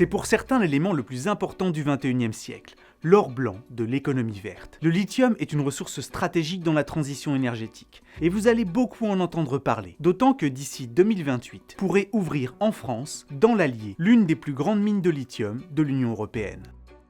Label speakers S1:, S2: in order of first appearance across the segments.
S1: C'est pour certains l'élément le plus important du XXIe siècle, l'or blanc de l'économie verte. Le lithium est une ressource stratégique dans la transition énergétique, et vous allez beaucoup en entendre parler, d'autant que d'ici 2028 pourrait ouvrir en France, dans l'Allier, l'une des plus grandes mines de lithium de l'Union européenne.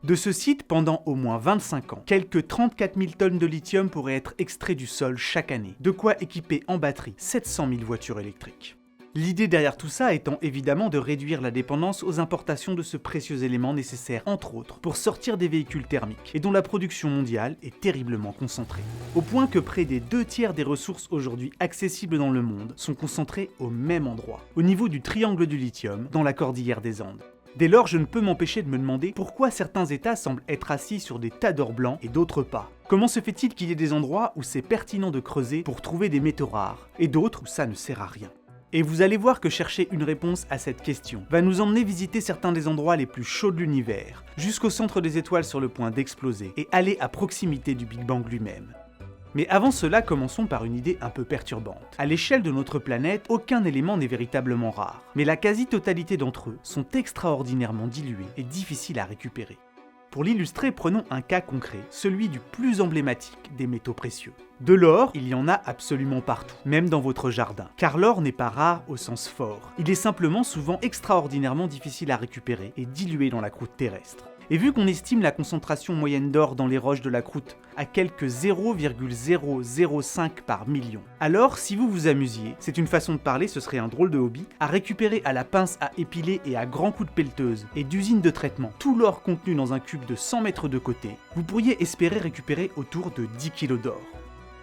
S1: De ce site, pendant au moins 25 ans, quelques 34 000 tonnes de lithium pourraient être extraites du sol chaque année, de quoi équiper en batterie 700 000 voitures électriques. L'idée derrière tout ça étant évidemment de réduire la dépendance aux importations de ce précieux élément nécessaire, entre autres, pour sortir des véhicules thermiques, et dont la production mondiale est terriblement concentrée. Au point que près des 2/3 des ressources aujourd'hui accessibles dans le monde sont concentrées au même endroit, au niveau du triangle du lithium, dans la cordillère des Andes. Dès lors, je ne peux m'empêcher de me demander pourquoi certains États semblent être assis sur des tas d'or blanc et d'autres pas. Comment se fait-il qu'il y ait des endroits où c'est pertinent de creuser pour trouver des métaux rares, et d'autres où ça ne sert à rien ? Et vous allez voir que chercher une réponse à cette question va nous emmener visiter certains des endroits les plus chauds de l'univers, jusqu'au centre des étoiles sur le point d'exploser, et aller à proximité du Big Bang lui-même. Mais avant cela, commençons par une idée un peu perturbante. À l'échelle de notre planète, aucun élément n'est véritablement rare, mais la quasi-totalité d'entre eux sont extraordinairement dilués et difficiles à récupérer. Pour l'illustrer, prenons un cas concret, celui du plus emblématique des métaux précieux. De l'or, il y en a absolument partout, même dans votre jardin, car l'or n'est pas rare au sens fort. Il est simplement souvent extraordinairement difficile à récupérer et dilué dans la croûte terrestre. Et vu qu'on estime la concentration moyenne d'or dans les roches de la croûte à quelques 0,005 par million, alors si vous vous amusiez, c'est une façon de parler, ce serait un drôle de hobby, à récupérer à la pince à épiler et à grands coups de pelleteuse et d'usine de traitement tout l'or contenu dans un cube de 100 mètres de côté, vous pourriez espérer récupérer autour de 10 kg d'or.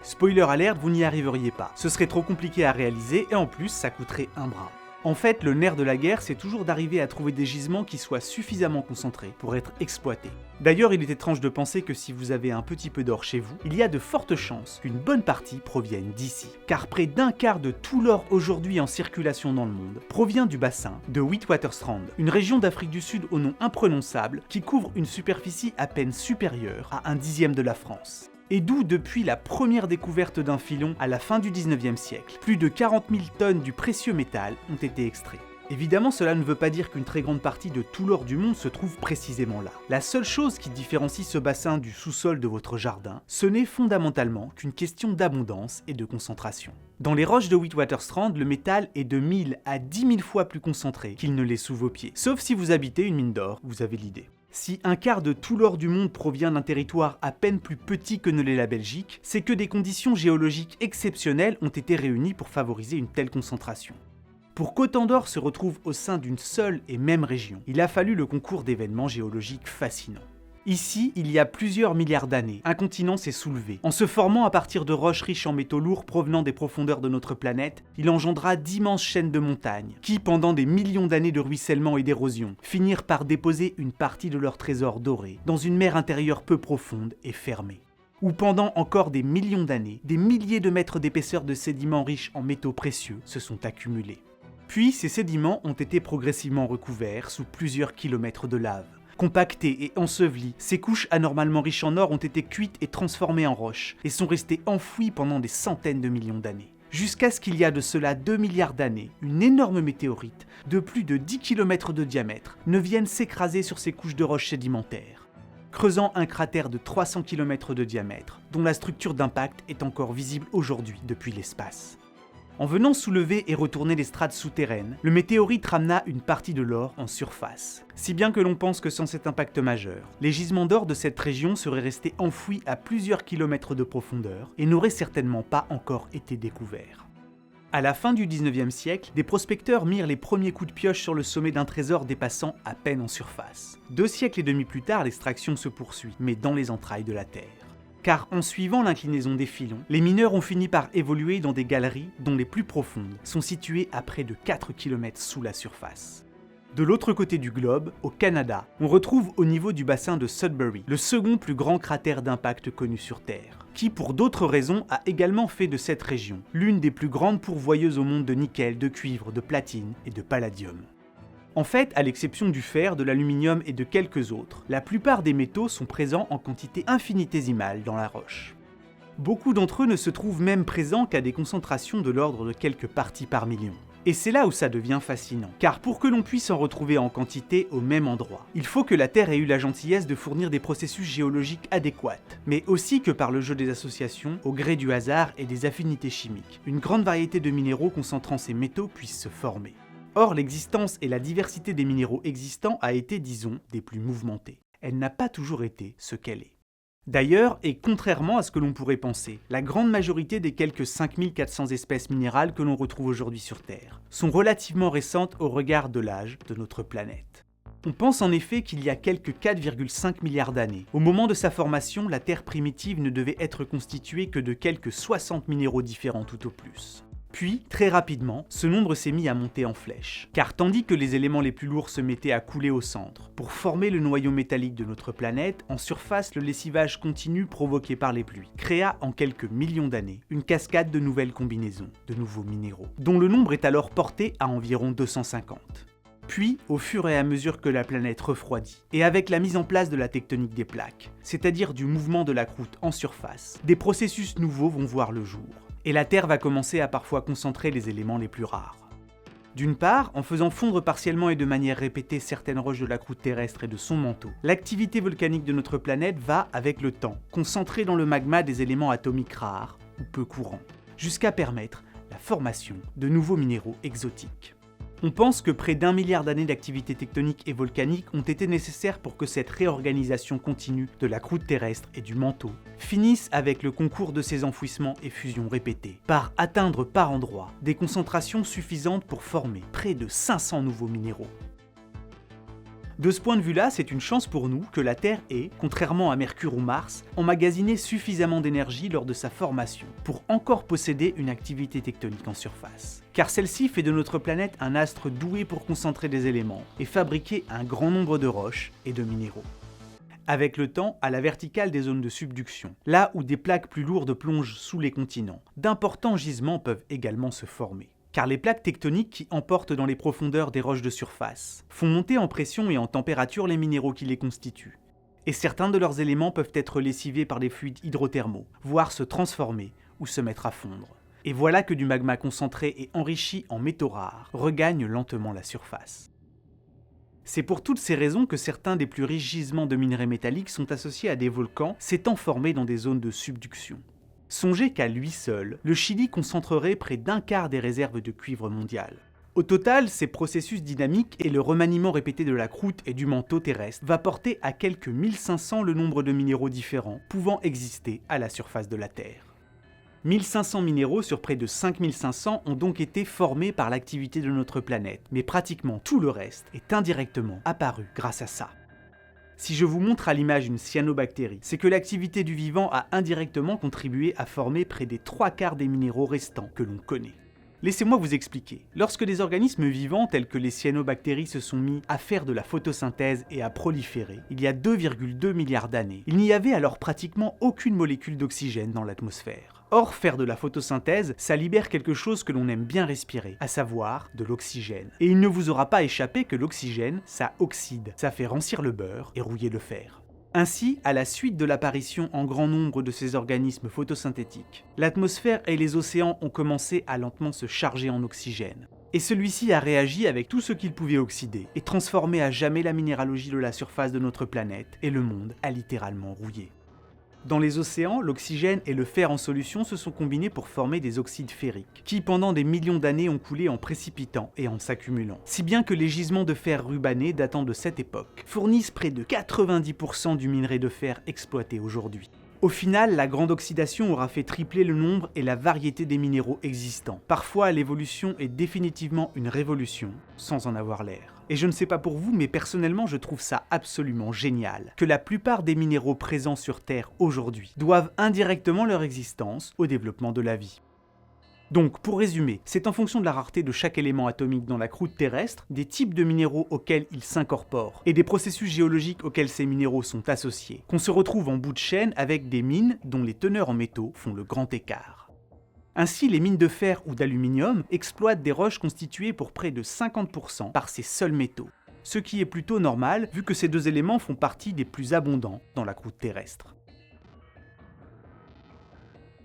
S1: Spoiler alert, vous n'y arriveriez pas, ce serait trop compliqué à réaliser et en plus ça coûterait un bras. En fait, le nerf de la guerre, c'est toujours d'arriver à trouver des gisements qui soient suffisamment concentrés pour être exploités. D'ailleurs, il est étrange de penser que si vous avez un petit peu d'or chez vous, il y a de fortes chances qu'une bonne partie provienne d'ici. Car près d'un quart de tout l'or aujourd'hui en circulation dans le monde provient du bassin de Witwatersrand, une région d'Afrique du Sud au nom imprononçable qui couvre une superficie à peine supérieure à 1/10 de la France. Et d'où, depuis la première découverte d'un filon à la fin du 19e siècle, plus de 40 000 tonnes du précieux métal ont été extraites. Évidemment, cela ne veut pas dire qu'une très grande partie de tout l'or du monde se trouve précisément là. La seule chose qui différencie ce bassin du sous-sol de votre jardin, ce n'est fondamentalement qu'une question d'abondance et de concentration. Dans les roches de Witwatersrand, le métal est de 1000 à 10 000 fois plus concentré qu'il ne l'est sous vos pieds. Sauf si vous habitez une mine d'or, vous avez l'idée. Si un quart de tout l'or du monde provient d'un territoire à peine plus petit que ne l'est la Belgique, c'est que des conditions géologiques exceptionnelles ont été réunies pour favoriser une telle concentration. Pour qu'autant d'or se retrouve au sein d'une seule et même région, il a fallu le concours d'événements géologiques fascinants. Ici, il y a plusieurs milliards d'années, un continent s'est soulevé. En se formant à partir de roches riches en métaux lourds provenant des profondeurs de notre planète, il engendra d'immenses chaînes de montagnes, qui, pendant des millions d'années de ruissellement et d'érosion, finirent par déposer une partie de leur trésor doré dans une mer intérieure peu profonde et fermée. Où pendant encore des millions d'années, des milliers de mètres d'épaisseur de sédiments riches en métaux précieux se sont accumulés. Puis ces sédiments ont été progressivement recouverts sous plusieurs kilomètres de lave. Compactées et ensevelies, ces couches anormalement riches en or ont été cuites et transformées en roches, et sont restées enfouies pendant des centaines de millions d'années. Jusqu'à ce qu'il y a de cela 2 milliards d'années, une énorme météorite, de plus de 10 km de diamètre, ne vienne s'écraser sur ces couches de roches sédimentaires, creusant un cratère de 300 km de diamètre, dont la structure d'impact est encore visible aujourd'hui depuis l'espace. En venant soulever et retourner les strates souterraines, le météorite ramena une partie de l'or en surface. Si bien que l'on pense que sans cet impact majeur, les gisements d'or de cette région seraient restés enfouis à plusieurs kilomètres de profondeur et n'auraient certainement pas encore été découverts. À la fin du 19e siècle, des prospecteurs mirent les premiers coups de pioche sur le sommet d'un trésor dépassant à peine en surface. 2 siècles et demi plus tard, l'extraction se poursuit, mais dans les entrailles de la Terre. Car en suivant l'inclinaison des filons, les mineurs ont fini par évoluer dans des galeries dont les plus profondes sont situées à près de 4 km sous la surface. De l'autre côté du globe, au Canada, on retrouve au niveau du bassin de Sudbury, le second plus grand cratère d'impact connu sur Terre, qui pour d'autres raisons a également fait de cette région l'une des plus grandes pourvoyeuses au monde de nickel, de cuivre, de platine et de palladium. En fait, à l'exception du fer, de l'aluminium et de quelques autres, la plupart des métaux sont présents en quantité infinitésimale dans la roche. Beaucoup d'entre eux ne se trouvent même présents qu'à des concentrations de l'ordre de quelques parties par million. Et c'est là où ça devient fascinant, car pour que l'on puisse en retrouver en quantité au même endroit, il faut que la Terre ait eu la gentillesse de fournir des processus géologiques adéquats, mais aussi que par le jeu des associations, au gré du hasard et des affinités chimiques, une grande variété de minéraux concentrant ces métaux puissent se former. Or, l'existence et la diversité des minéraux existants a été, disons, des plus mouvementées. Elle n'a pas toujours été ce qu'elle est. D'ailleurs, et contrairement à ce que l'on pourrait penser, la grande majorité des quelques 5400 espèces minérales que l'on retrouve aujourd'hui sur Terre sont relativement récentes au regard de l'âge de notre planète. On pense en effet qu'il y a quelques 4,5 milliards d'années. Au moment de sa formation, la Terre primitive ne devait être constituée que de quelques 60 minéraux différents tout au plus. Puis, très rapidement, ce nombre s'est mis à monter en flèche. Car tandis que les éléments les plus lourds se mettaient à couler au centre, pour former le noyau métallique de notre planète, en surface, le lessivage continu provoqué par les pluies créa en quelques millions d'années une cascade de nouvelles combinaisons, de nouveaux minéraux, dont le nombre est alors porté à environ 250. Puis, au fur et à mesure que la planète refroidit, et avec la mise en place de la tectonique des plaques, c'est-à-dire du mouvement de la croûte en surface, des processus nouveaux vont voir le jour. Et la Terre va commencer à parfois concentrer les éléments les plus rares. D'une part, en faisant fondre partiellement et de manière répétée certaines roches de la croûte terrestre et de son manteau, l'activité volcanique de notre planète va, avec le temps, concentrer dans le magma des éléments atomiques rares ou peu courants, jusqu'à permettre la formation de nouveaux minéraux exotiques. On pense que près d'1 milliard d'années d'activité tectonique et volcanique ont été nécessaires pour que cette réorganisation continue de la croûte terrestre et du manteau finisse avec le concours de ces enfouissements et fusions répétées, par atteindre par endroits des concentrations suffisantes pour former près de 500 nouveaux minéraux. De ce point de vue-là, c'est une chance pour nous que la Terre ait, contrairement à Mercure ou Mars, emmagasiné suffisamment d'énergie lors de sa formation pour encore posséder une activité tectonique en surface. Car celle-ci fait de notre planète un astre doué pour concentrer des éléments et fabriquer un grand nombre de roches et de minéraux. Avec le temps, à la verticale des zones de subduction, là où des plaques plus lourdes plongent sous les continents, d'importants gisements peuvent également se former. Car les plaques tectoniques qui emportent dans les profondeurs des roches de surface font monter en pression et en température les minéraux qui les constituent. Et certains de leurs éléments peuvent être lessivés par des fluides hydrothermaux, voire se transformer ou se mettre à fondre. Et voilà que du magma concentré et enrichi en métaux rares regagne lentement la surface. C'est pour toutes ces raisons que certains des plus riches gisements de minerais métalliques sont associés à des volcans s'étant formés dans des zones de subduction. Songez qu'à lui seul, le Chili concentrerait près d'un quart des réserves de cuivre mondiales. Au total, ces processus dynamiques et le remaniement répété de la croûte et du manteau terrestre va porter à quelques 1500 le nombre de minéraux différents pouvant exister à la surface de la Terre. 1500 minéraux sur près de 5500 ont donc été formés par l'activité de notre planète, mais pratiquement tout le reste est indirectement apparu grâce à ça. Si je vous montre à l'image une cyanobactérie, c'est que l'activité du vivant a indirectement contribué à former près des 3/4 des minéraux restants que l'on connaît. Laissez-moi vous expliquer. Lorsque des organismes vivants tels que les cyanobactéries se sont mis à faire de la photosynthèse et à proliférer, il y a 2,2 milliards d'années, il n'y avait alors pratiquement aucune molécule d'oxygène dans l'atmosphère. Or, faire de la photosynthèse, ça libère quelque chose que l'on aime bien respirer, à savoir de l'oxygène. Et il ne vous aura pas échappé que l'oxygène, ça oxyde, ça fait rancir le beurre et rouiller le fer. Ainsi, à la suite de l'apparition en grand nombre de ces organismes photosynthétiques, l'atmosphère et les océans ont commencé à lentement se charger en oxygène. Et celui-ci a réagi avec tout ce qu'il pouvait oxyder et transformé à jamais la minéralogie de la surface de notre planète, et le monde a littéralement rouillé. Dans les océans, l'oxygène et le fer en solution se sont combinés pour former des oxydes ferriques, qui pendant des millions d'années ont coulé en précipitant et en s'accumulant. Si bien que les gisements de fer rubané datant de cette époque fournissent près de 90% du minerai de fer exploité aujourd'hui. Au final, la grande oxydation aura fait tripler le nombre et la variété des minéraux existants. Parfois, l'évolution est définitivement une révolution, sans en avoir l'air. Et je ne sais pas pour vous, mais personnellement, je trouve ça absolument génial que la plupart des minéraux présents sur Terre aujourd'hui doivent indirectement leur existence au développement de la vie. Donc, pour résumer, c'est en fonction de la rareté de chaque élément atomique dans la croûte terrestre, des types de minéraux auxquels ils s'incorporent, et des processus géologiques auxquels ces minéraux sont associés, qu'on se retrouve en bout de chaîne avec des mines dont les teneurs en métaux font le grand écart. Ainsi, les mines de fer ou d'aluminium exploitent des roches constituées pour près de 50% par ces seuls métaux, ce qui est plutôt normal vu que ces deux éléments font partie des plus abondants dans la croûte terrestre.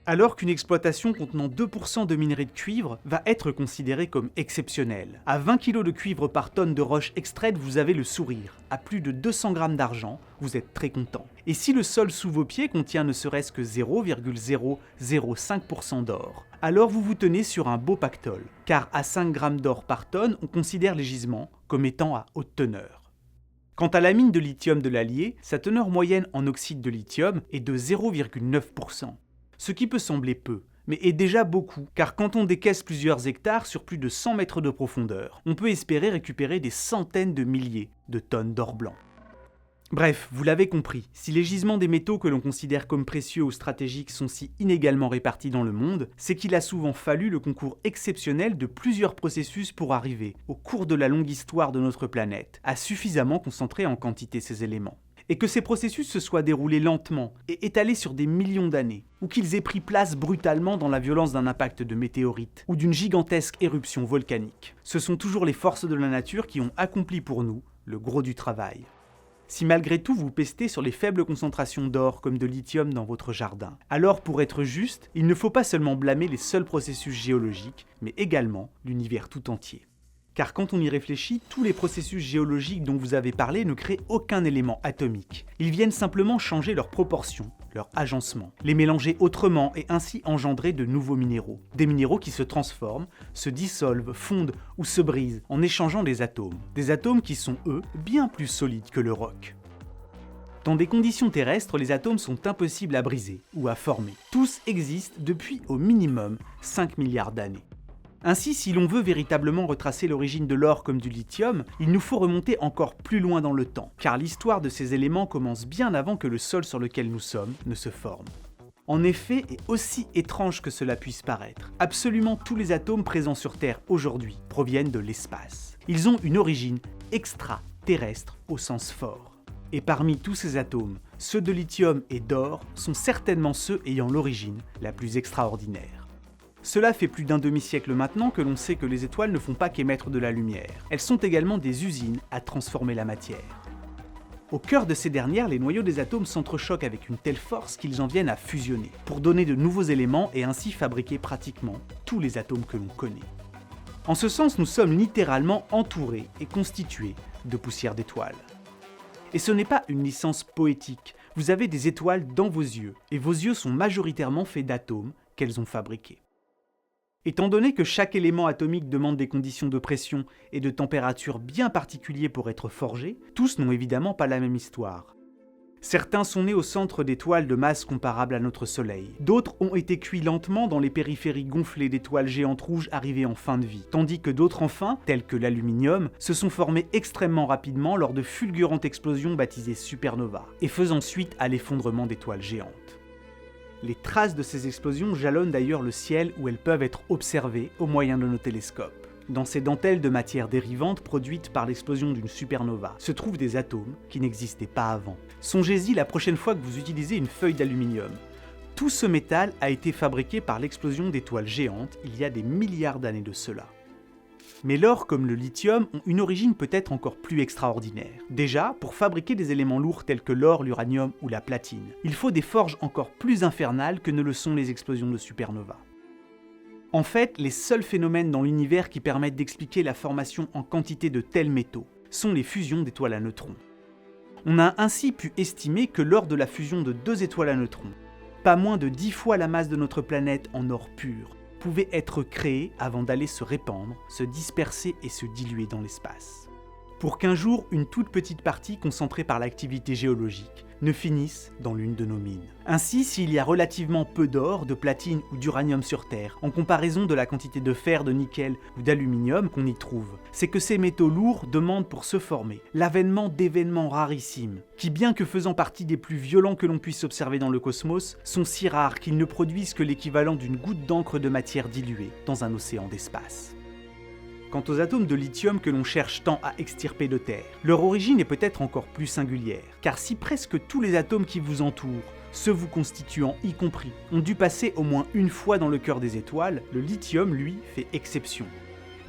S1: Alors qu'une exploitation contenant 2% de minerai de cuivre va être considérée comme exceptionnelle. À 20 kg de cuivre par tonne de roche extraite, vous avez le sourire. À plus de 200 g d'argent, vous êtes très content. Et si le sol sous vos pieds contient ne serait-ce que 0,005% d'or, alors vous vous tenez sur un beau pactole, car à 5 g d'or par tonne, on considère les gisements comme étant à haute teneur. Quant à la mine de lithium de l'Allier, sa teneur moyenne en oxyde de lithium est de 0,9%. Ce qui peut sembler peu, mais est déjà beaucoup, car quand on décaisse plusieurs hectares sur plus de 100 mètres de profondeur, on peut espérer récupérer des centaines de milliers de tonnes d'or blanc. Bref, vous l'avez compris, si les gisements des métaux que l'on considère comme précieux ou stratégiques sont si inégalement répartis dans le monde, c'est qu'il a souvent fallu le concours exceptionnel de plusieurs processus pour arriver, au cours de la longue histoire de notre planète, à suffisamment concentrer en quantité ces éléments. Et que ces processus se soient déroulés lentement et étalés sur des millions d'années, ou qu'ils aient pris place brutalement dans la violence d'un impact de météorite ou d'une gigantesque éruption volcanique. Ce sont toujours les forces de la nature qui ont accompli pour nous le gros du travail. Si malgré tout vous pestez sur les faibles concentrations d'or comme de lithium dans votre jardin, alors pour être juste, il ne faut pas seulement blâmer les seuls processus géologiques, mais également l'univers tout entier. Car quand on y réfléchit, tous les processus géologiques dont vous avez parlé ne créent aucun élément atomique. Ils viennent simplement changer leurs proportions, leur agencement, les mélanger autrement et ainsi engendrer de nouveaux minéraux. Des minéraux qui se transforment, se dissolvent, fondent ou se brisent en échangeant des atomes. Des atomes qui sont, eux, bien plus solides que le roc. Dans des conditions terrestres, les atomes sont impossibles à briser ou à former. Tous existent depuis au minimum 5 milliards d'années. Ainsi, si l'on veut véritablement retracer l'origine de l'or comme du lithium, il nous faut remonter encore plus loin dans le temps, car l'histoire de ces éléments commence bien avant que le sol sur lequel nous sommes ne se forme. En effet, et aussi étrange que cela puisse paraître, absolument tous les atomes présents sur Terre aujourd'hui proviennent de l'espace. Ils ont une origine extraterrestre au sens fort. Et parmi tous ces atomes, ceux de lithium et d'or sont certainement ceux ayant l'origine la plus extraordinaire. Cela fait plus d'un demi-siècle maintenant que l'on sait que les étoiles ne font pas qu'émettre de la lumière. Elles sont également des usines à transformer la matière. Au cœur de ces dernières, les noyaux des atomes s'entrechoquent avec une telle force qu'ils en viennent à fusionner, pour donner de nouveaux éléments et ainsi fabriquer pratiquement tous les atomes que l'on connaît. En ce sens, nous sommes littéralement entourés et constitués de poussière d'étoiles. Et ce n'est pas une licence poétique, vous avez des étoiles dans vos yeux, et vos yeux sont majoritairement faits d'atomes qu'elles ont fabriqués. Étant donné que chaque élément atomique demande des conditions de pression et de température bien particulières pour être forgés, tous n'ont évidemment pas la même histoire. Certains sont nés au centre d'étoiles de masse comparable à notre Soleil. D'autres ont été cuits lentement dans les périphéries gonflées d'étoiles géantes rouges arrivées en fin de vie, tandis que d'autres enfin, tels que l'aluminium, se sont formés extrêmement rapidement lors de fulgurantes explosions baptisées supernovas, et faisant suite à l'effondrement d'étoiles géantes. Les traces de ces explosions jalonnent d'ailleurs le ciel où elles peuvent être observées au moyen de nos télescopes. Dans ces dentelles de matière dérivante produites par l'explosion d'une supernova se trouvent des atomes qui n'existaient pas avant. Songez-y la prochaine fois que vous utilisez une feuille d'aluminium. Tout ce métal a été fabriqué par l'explosion d'étoiles géantes il y a des milliards d'années de cela. Mais l'or comme le lithium ont une origine peut-être encore plus extraordinaire. Déjà, pour fabriquer des éléments lourds tels que l'or, l'uranium ou la platine, il faut des forges encore plus infernales que ne le sont les explosions de supernova. En fait, les seuls phénomènes dans l'univers qui permettent d'expliquer la formation en quantité de tels métaux sont les fusions d'étoiles à neutrons. On a ainsi pu estimer que lors de la fusion de 2 étoiles à neutrons, pas moins de 10 fois la masse de notre planète en or pur, pouvait être créé avant d'aller se répandre, se disperser et se diluer dans l'espace. Pour qu'un jour, une toute petite partie concentrée par l'activité géologique ne finisse dans l'une de nos mines. Ainsi, s'il y a relativement peu d'or, de platine ou d'uranium sur Terre, en comparaison de la quantité de fer, de nickel ou d'aluminium qu'on y trouve, c'est que ces métaux lourds demandent pour se former l'avènement d'événements rarissimes, qui bien que faisant partie des plus violents que l'on puisse observer dans le cosmos, sont si rares qu'ils ne produisent que l'équivalent d'une goutte d'encre de matière diluée dans un océan d'espace. Quant aux atomes de lithium que l'on cherche tant à extirper de Terre, leur origine est peut-être encore plus singulière, car si presque tous les atomes qui vous entourent, ceux vous constituant y compris, ont dû passer au moins une fois dans le cœur des étoiles, le lithium, lui, fait exception.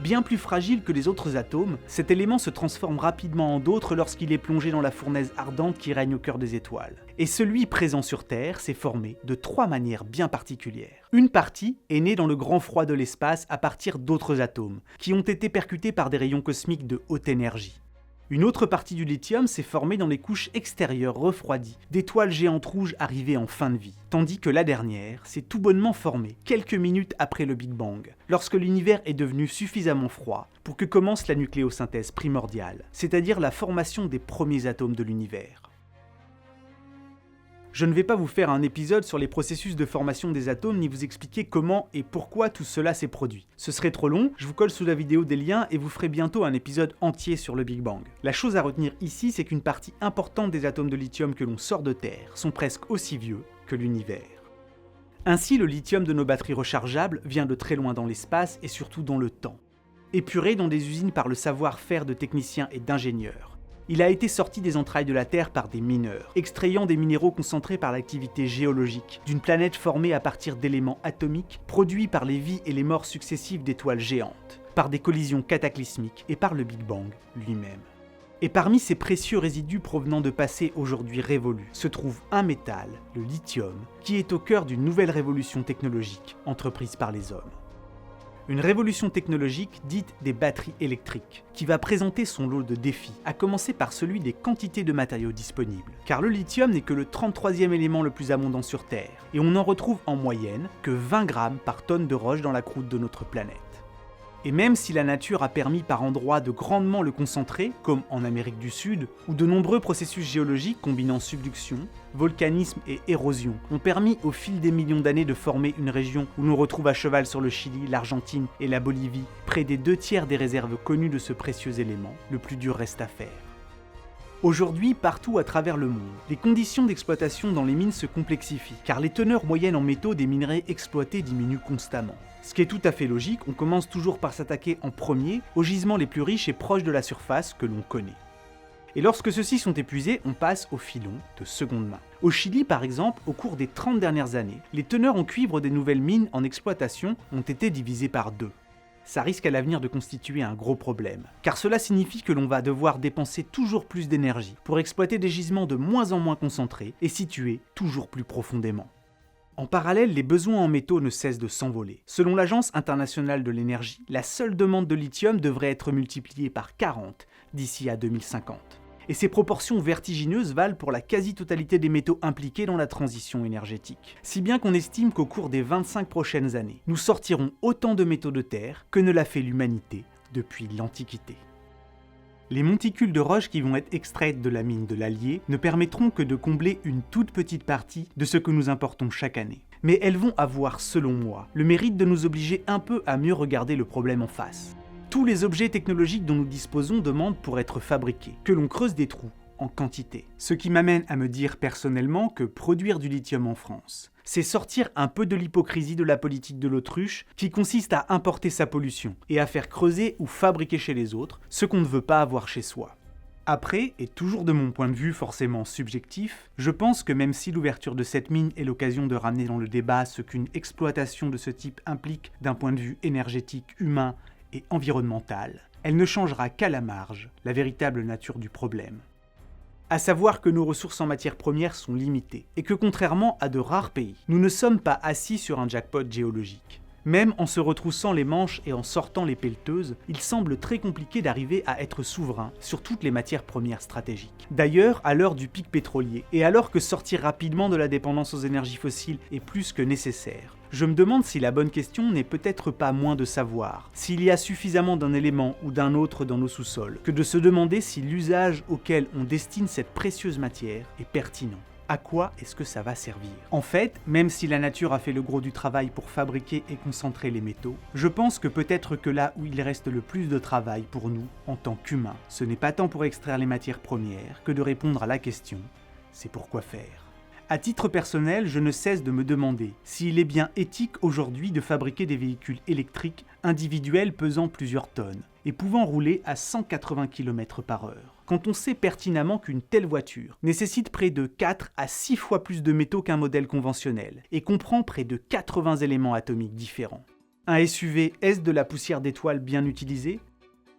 S1: Bien plus fragile que les autres atomes, cet élément se transforme rapidement en d'autres lorsqu'il est plongé dans la fournaise ardente qui règne au cœur des étoiles. Et celui présent sur Terre s'est formé de 3 manières bien particulières. Une partie est née dans le grand froid de l'espace à partir d'autres atomes, qui ont été percutés par des rayons cosmiques de haute énergie. Une autre partie du lithium s'est formée dans les couches extérieures refroidies d'étoiles géantes rouges arrivées en fin de vie, tandis que la dernière s'est tout bonnement formée quelques minutes après le Big Bang, lorsque l'univers est devenu suffisamment froid pour que commence la nucléosynthèse primordiale, c'est-à-dire la formation des premiers atomes de l'univers. Je ne vais pas vous faire un épisode sur les processus de formation des atomes ni vous expliquer comment et pourquoi tout cela s'est produit. Ce serait trop long, je vous colle sous la vidéo des liens et vous ferai bientôt un épisode entier sur le Big Bang. La chose à retenir ici, c'est qu'une partie importante des atomes de lithium que l'on sort de Terre sont presque aussi vieux que l'univers. Ainsi, le lithium de nos batteries rechargeables vient de très loin dans l'espace et surtout dans le temps. Épuré dans des usines par le savoir-faire de techniciens et d'ingénieurs. Il a été sorti des entrailles de la Terre par des mineurs, extrayant des minéraux concentrés par l'activité géologique d'une planète formée à partir d'éléments atomiques produits par les vies et les morts successives d'étoiles géantes, par des collisions cataclysmiques et par le Big Bang lui-même. Et parmi ces précieux résidus provenant de passés aujourd'hui révolus, se trouve un métal, le lithium, qui est au cœur d'une nouvelle révolution technologique entreprise par les hommes. Une révolution technologique dite des batteries électriques, qui va présenter son lot de défis, à commencer par celui des quantités de matériaux disponibles. Car le lithium n'est que le 33e élément le plus abondant sur Terre, et on n'en retrouve en moyenne que 20 grammes par tonne de roche dans la croûte de notre planète. Et même si la nature a permis par endroits de grandement le concentrer, comme en Amérique du Sud, où de nombreux processus géologiques combinant subduction, volcanisme et érosion ont permis au fil des millions d'années de former une région où l'on retrouve à cheval sur le Chili, l'Argentine et la Bolivie, près des 2/3 des réserves connues de ce précieux élément, le plus dur reste à faire. Aujourd'hui, partout à travers le monde, les conditions d'exploitation dans les mines se complexifient, car les teneurs moyennes en métaux des minerais exploités diminuent constamment. Ce qui est tout à fait logique, on commence toujours par s'attaquer en premier aux gisements les plus riches et proches de la surface que l'on connaît. Et lorsque ceux-ci sont épuisés, on passe au filon de seconde main. Au Chili, par exemple, au cours des 30 dernières années, les teneurs en cuivre des nouvelles mines en exploitation ont été divisées par 2. Ça risque à l'avenir de constituer un gros problème, car cela signifie que l'on va devoir dépenser toujours plus d'énergie pour exploiter des gisements de moins en moins concentrés et situés toujours plus profondément. En parallèle, les besoins en métaux ne cessent de s'envoler. Selon l'Agence internationale de l'énergie, la seule demande de lithium devrait être multipliée par 40 d'ici à 2050. Et ces proportions vertigineuses valent pour la quasi-totalité des métaux impliqués dans la transition énergétique. Si bien qu'on estime qu'au cours des 25 prochaines années, nous sortirons autant de métaux de terre que ne l'a fait l'humanité depuis l'Antiquité. Les monticules de roche qui vont être extraites de la mine de l'Allier ne permettront que de combler une toute petite partie de ce que nous importons chaque année. Mais elles vont avoir, selon moi, le mérite de nous obliger un peu à mieux regarder le problème en face. Tous les objets technologiques dont nous disposons demandent pour être fabriqués que l'on creuse des trous en quantité. Ce qui m'amène à me dire personnellement que produire du lithium en France, c'est sortir un peu de l'hypocrisie de la politique de l'autruche qui consiste à importer sa pollution et à faire creuser ou fabriquer chez les autres ce qu'on ne veut pas avoir chez soi. Après, et toujours de mon point de vue forcément subjectif, je pense que même si l'ouverture de cette mine est l'occasion de ramener dans le débat ce qu'une exploitation de ce type implique d'un point de vue énergétique, humain et environnemental, elle ne changera qu'à la marge la véritable nature du problème. À savoir que nos ressources en matières premières sont limitées, et que contrairement à de rares pays, nous ne sommes pas assis sur un jackpot géologique. Même en se retroussant les manches et en sortant les pelleteuses, il semble très compliqué d'arriver à être souverain sur toutes les matières premières stratégiques. D'ailleurs, à l'heure du pic pétrolier, et alors que sortir rapidement de la dépendance aux énergies fossiles est plus que nécessaire, je me demande si la bonne question n'est peut-être pas moins de savoir s'il y a suffisamment d'un élément ou d'un autre dans nos sous-sols, que de se demander si l'usage auquel on destine cette précieuse matière est pertinent. À quoi est-ce que ça va servir ? En fait, même si la nature a fait le gros du travail pour fabriquer et concentrer les métaux, je pense que peut-être que là où il reste le plus de travail pour nous, en tant qu'humains, ce n'est pas tant pour extraire les matières premières que de répondre à la question « c'est pourquoi faire ?» À titre personnel, je ne cesse de me demander s'il est bien éthique aujourd'hui de fabriquer des véhicules électriques individuels pesant plusieurs tonnes et pouvant rouler à 180 km/h. Quand on sait pertinemment qu'une telle voiture nécessite près de 4 à 6 fois plus de métaux qu'un modèle conventionnel et comprend près de 80 éléments atomiques différents. Un SUV, est-ce de la poussière d'étoiles bien utilisée?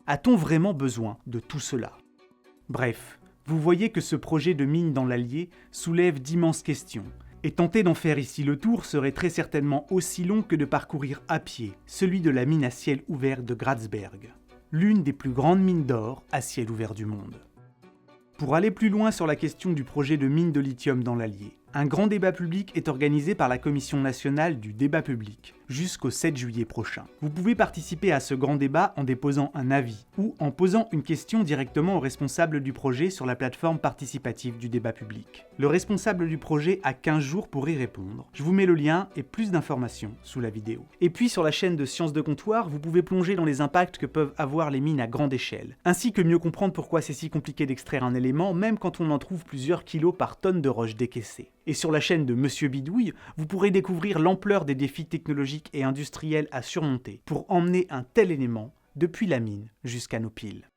S1: A-t-on vraiment besoin de tout cela? Bref, vous voyez que ce projet de mine dans l'Allier soulève d'immenses questions, et tenter d'en faire ici le tour serait très certainement aussi long que de parcourir à pied celui de la mine à ciel ouvert de Grasberg, l'une des plus grandes mines d'or à ciel ouvert du monde. Pour aller plus loin sur la question du projet de mine de lithium dans l'Allier, un grand débat public est organisé par la Commission nationale du débat public, jusqu'au 7 juillet prochain. Vous pouvez participer à ce grand débat en déposant un avis, ou en posant une question directement au responsable du projet sur la plateforme participative du débat public. Le responsable du projet a 15 jours pour y répondre. Je vous mets le lien et plus d'informations sous la vidéo. Et puis sur la chaîne de Sciences de Comptoir, vous pouvez plonger dans les impacts que peuvent avoir les mines à grande échelle, ainsi que mieux comprendre pourquoi c'est si compliqué d'extraire un élément, même quand on en trouve plusieurs kilos par tonne de roche décaissée. Et sur la chaîne de Monsieur Bidouille, vous pourrez découvrir l'ampleur des défis technologiques et industriels à surmonter pour emmener un tel élément depuis la mine jusqu'à nos piles.